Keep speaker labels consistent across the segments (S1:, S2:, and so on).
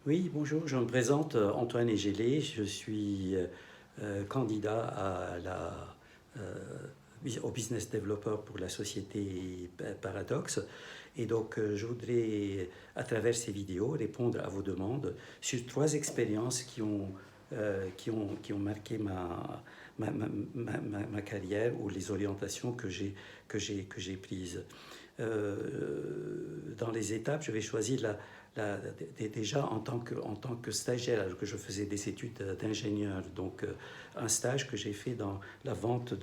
S1: Oui, bonjour, je me présente Antoine Égélé, je suis candidat au business developer pour la société Paradox. Et donc, je voudrais, à travers ces vidéos, répondre à vos demandes sur trois expériences qui ont marqué ma carrière ou les orientations que j'ai prises. Dans les étapes, je vais choisir déjà en tant que stagiaire, alors que je faisais des études d'ingénieur, donc un stage que j'ai fait dans la vente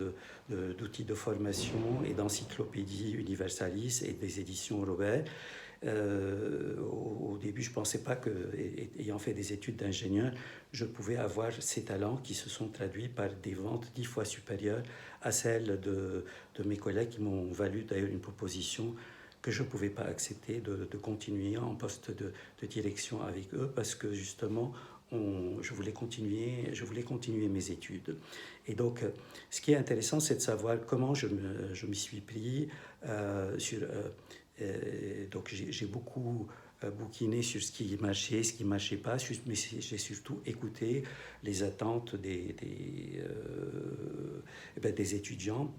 S1: d'outils de formation et d'encyclopédies Universalis et des éditions Robert. Au début, je ne pensais pas qu'ayant fait des études d'ingénieur, je pouvais avoir ces talents qui se sont traduits par des ventes 10 fois supérieures à celles de mes collègues, qui m'ont valu d'ailleurs une proposition que je ne pouvais pas accepter de continuer en poste de direction avec eux, parce que justement, je voulais continuer mes études. Et donc, ce qui est intéressant, c'est de savoir comment je m'y suis pris. Donc, j'ai beaucoup bouquiné sur ce qui marchait, ce qui ne marchait pas, mais j'ai surtout écouté les attentes des étudiants.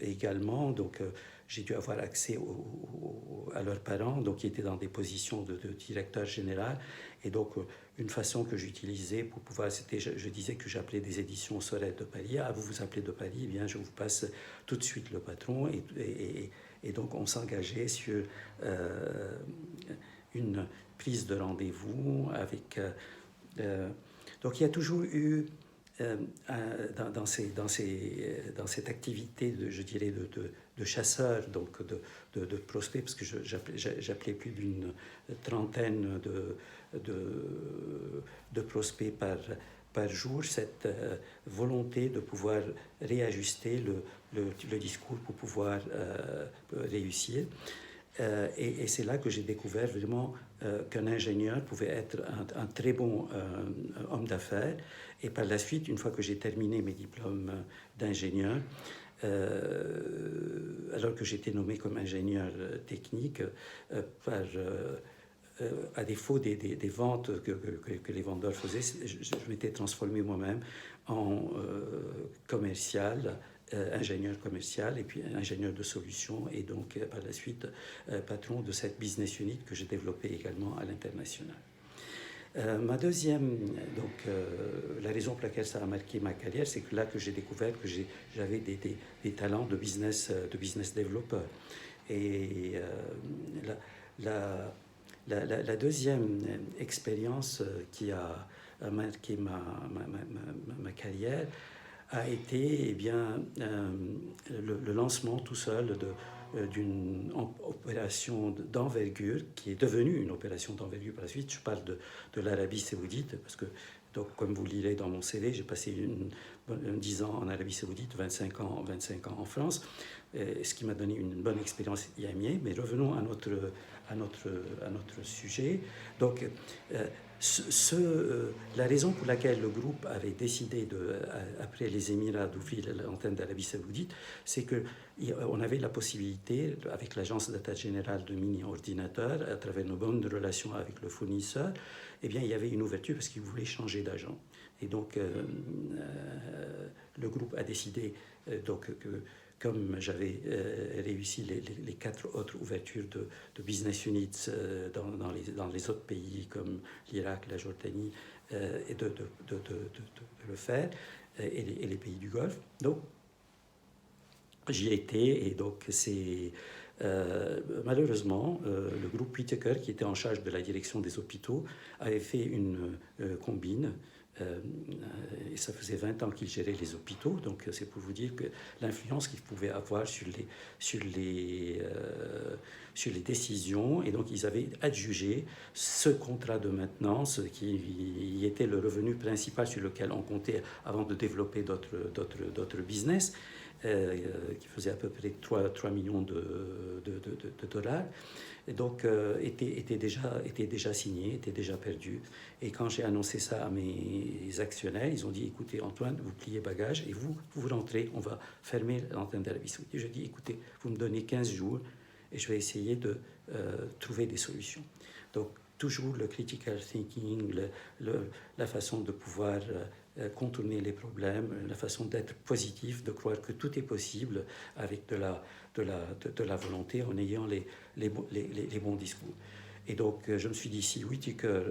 S1: Et également, donc, j'ai dû avoir accès à leurs parents, donc qui étaient dans des positions de directeur général. Et donc, une façon que j'utilisais pour pouvoir, c'était, je disais que j'appelais des éditions Sorel de Paris. Ah, vous vous appelez de Paris, eh bien, je vous passe tout de suite le patron. Et donc, on s'engageait sur une prise de rendez-vous avec. Donc, il y a toujours eu dans cette activité je dirais, de chasseur, donc de prospect, parce que j'appelais plus d'une trentaine de prospects par jour, cette volonté de pouvoir réajuster le discours pour pouvoir réussir. Et c'est là que j'ai découvert vraiment qu'un ingénieur pouvait être un très bon homme d'affaires. Et par la suite, une fois que j'ai terminé mes diplômes d'ingénieur, alors que j'étais nommé comme ingénieur technique, à défaut des ventes que les vendeurs faisaient, je m'étais transformé moi-même en commercial, ingénieur commercial et puis ingénieur de solutions, et donc par la suite patron de cette business unit que j'ai développée également à l'international. Ma deuxième, donc la raison pour laquelle ça a marqué ma carrière, c'est que là que j'ai découvert que j'avais des talents de business développeur. Et la deuxième expérience qui a marqué ma carrière a été le lancement tout seul d'une opération d'envergure qui est devenue une opération d'envergure par la suite. Je parle de l'Arabie Saoudite, parce que, donc, comme vous le lirez dans mon CV, j'ai passé 10 ans en Arabie Saoudite, 25 ans en France, ce qui m'a donné une bonne expérience IAMIA. Mais revenons à notre sujet. Donc, la raison pour laquelle le groupe avait décidé, après les Émirats, d'ouvrir l'antenne d'Arabie Saoudite, c'est qu'on avait la possibilité, avec l'agence data générale de mini-ordinateurs, à travers nos bonnes relations avec le fournisseur, eh bien, il y avait une ouverture parce qu'ils voulaient changer d'agent. Et donc, le groupe a décidé que, comme j'avais réussi les 4 autres ouvertures de business units dans les autres pays comme l'Irak, la Jordanie, et de le faire, et les pays du Golfe. Donc, j'y ai été, et donc c'est malheureusement le groupe Whittaker, qui était en charge de la direction des hôpitaux, avait fait une combine. Et ça faisait 20 ans qu'il gérait les hôpitaux, donc c'est pour vous dire que l'influence qu'il pouvait avoir sur les décisions. Et donc ils avaient adjugé ce contrat de maintenance, qui était le revenu principal sur lequel on comptait avant de développer d'autres business, qui faisait à peu près 3 millions de dollars. Et donc, était déjà signé, était déjà perdu. Et quand j'ai annoncé ça à mes actionnaires, ils ont dit: écoutez, Antoine, vous pliez bagages et vous rentrez, on va fermer l'antenne d'Arabie Saoudite. Je dis: écoutez, vous me donnez 15 jours et je vais essayer de trouver des solutions. Donc, toujours le critical thinking, la façon de pouvoir contourner les problèmes, la façon d'être positif, de croire que tout est possible avec de la volonté, en ayant les bons discours. Et donc, je me suis dit, si Whitaker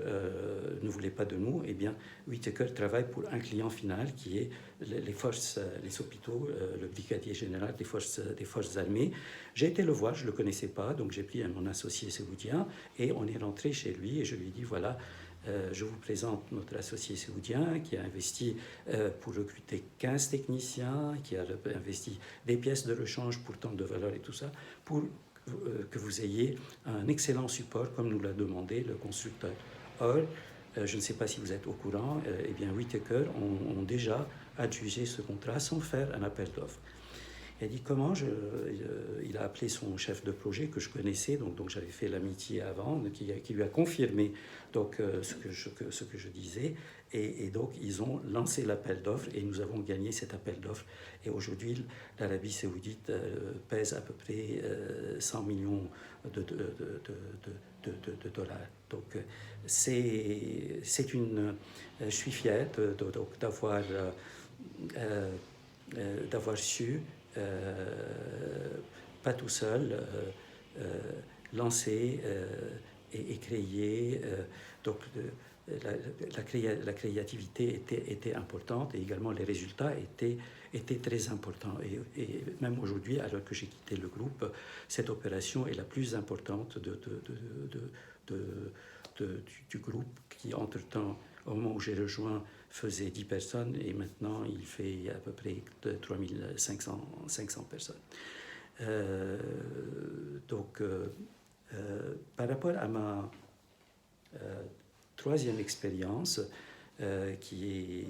S1: ne voulait pas de nous, eh bien, Whitaker travaille pour un client final qui est les forces, les hôpitaux, le brigadier général des forces armées. J'ai été le voir, je ne le connaissais pas, donc j'ai pris mon associé saoudien et on est rentré chez lui et je lui ai dit, voilà, je vous présente notre associé saoudien qui a investi pour recruter 15 techniciens, qui a investi des pièces de rechange pour tant de valeur et tout ça, pour que vous ayez un excellent support comme nous l'a demandé le constructeur. Or, je ne sais pas si vous êtes au courant, eh bien Whitaker ont déjà adjugé ce contrat sans faire un appel d'offres. Il a dit comment il a appelé son chef de projet que je connaissais, donc j'avais fait l'amitié avant, qui lui a confirmé donc, ce que je disais. Et donc, ils ont lancé l'appel d'offres et nous avons gagné cet appel d'offres. Et aujourd'hui, l'Arabie saoudite pèse à peu près 100 millions de dollars. Donc, c'est une... je suis fier d'avoir su, pas tout seul, lancer et créer. Donc, la créativité était importante et également les résultats étaient très importants. Et même aujourd'hui, alors que j'ai quitté le groupe, cette opération est la plus importante du groupe qui, entre-temps, au moment où j'ai rejoint, faisait 10 personnes et maintenant il fait à peu près 3500 personnes. Par rapport à ma troisième expérience qui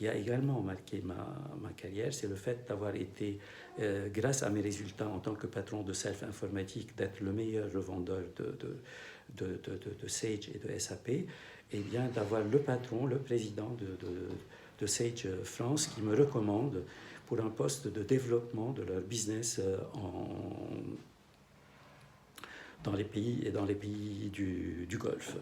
S1: a également marqué ma carrière, c'est le fait d'avoir été, grâce à mes résultats en tant que patron de Self-Informatique, d'être le meilleur revendeur de Sage et de SAP, et bien d'avoir le patron, le président de Sage France qui me recommande pour un poste de développement de leur business dans les pays du Golfe.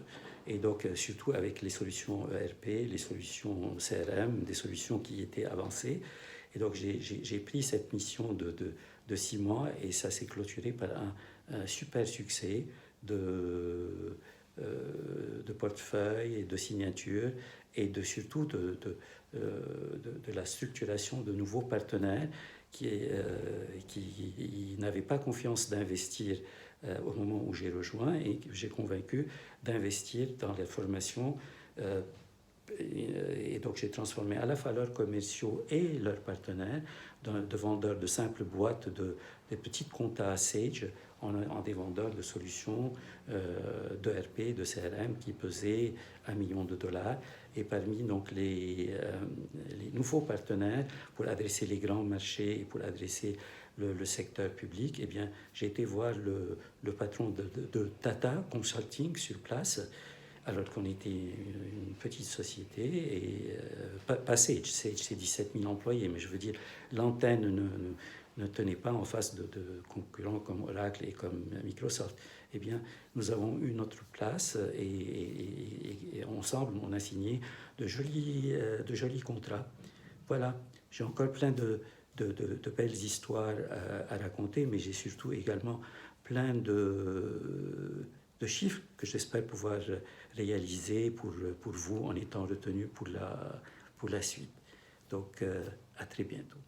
S1: Et donc, surtout avec les solutions ERP, les solutions CRM, des solutions qui étaient avancées. Et donc, j'ai pris cette mission de 6 mois et ça s'est clôturé par un super succès de portefeuille et de signature et surtout de la structuration de nouveaux partenaires qui n'avaient pas confiance d'investir au moment où j'ai rejoint et que j'ai convaincu d'investir dans la formation. Et donc j'ai transformé à la fois leurs commerciaux et leurs partenaires de vendeurs de simples boîtes de petites comptas Sage en des vendeurs de solutions d'ERP, de CRM qui pesaient $1 million. Et parmi donc, les nouveaux partenaires pour adresser les grands marchés et pour adresser le secteur public, eh bien, j'ai été voir le patron de Tata Consulting sur place, alors qu'on était une petite société, et pas Sage, c'est 17 000 employés, mais je veux dire, l'antenne ne tenait pas en face de concurrents comme Oracle et comme Microsoft. Eh bien, nous avons eu notre place et ensemble, on a signé de jolis contrats. Voilà, j'ai encore plein de belles histoires à raconter, mais j'ai surtout également plein de chiffres que j'espère pouvoir réaliser pour vous en étant retenu pour la suite. Donc, à très bientôt.